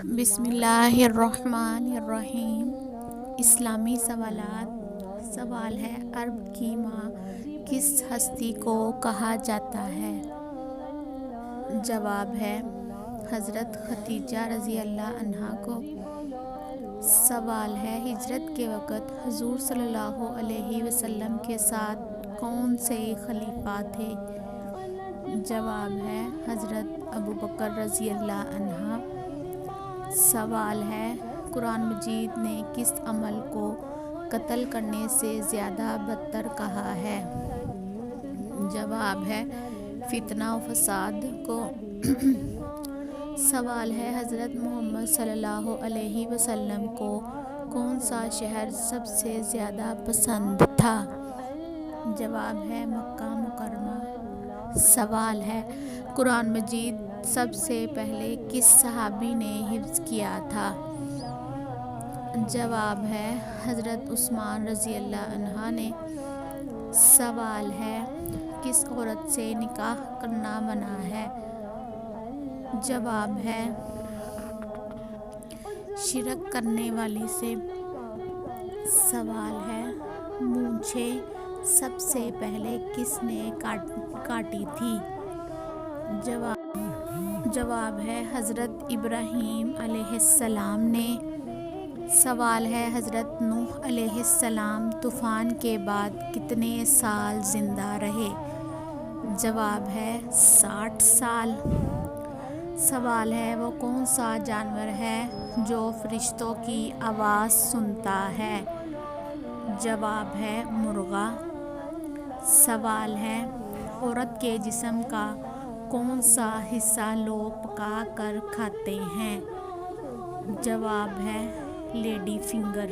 بسم اللہ الرحمن الرحیم۔ اسلامی سوالات۔ سوال ہے، عرب کی ماں کس ہستی کو کہا جاتا ہے؟ جواب ہے حضرت خدیجہ رضی اللہ عنہا کو۔ سوال ہے، ہجرت کے وقت حضور صلی اللہ علیہ وسلم کے ساتھ کون سے خلیفہ تھے؟ جواب ہے حضرت ابوبکر رضی اللہ عنہ۔ سوال ہے، قرآن مجید نے کس عمل کو قتل کرنے سے زیادہ بدتر کہا ہے؟ جواب ہے فتنہ و فساد کو۔ سوال ہے، حضرت محمد صلی اللہ علیہ وسلم کو کون سا شہر سب سے زیادہ پسند تھا؟ جواب ہے مکہ مکرمہ۔ سوال ہے، قرآن مجید سب سے پہلے کس صحابی نے حفظ کیا تھا؟ جواب ہے حضرت عثمان رضی اللہ عنہ نے۔ سوال ہے، کس عورت سے نکاح کرنا منع ہے؟ جواب ہے شرک کرنے والی سے۔ سوال ہے، مونچھیں سب سے پہلے کس نے کاٹی تھی؟ جواب ہے حضرت ابراہیم علیہ السلام نے۔ سوال ہے، حضرت نوح علیہ السلام طوفان کے بعد کتنے سال زندہ رہے؟ جواب ہے 60 سال۔ سوال ہے، وہ کون سا جانور ہے جو فرشتوں کی آواز سنتا ہے؟ جواب ہے مرغا۔ سوال ہے، عورت کے جسم کا کون سا حصہ لوگ پکا کر کھاتے ہیں؟ جواب ہے لیڈی فنگر۔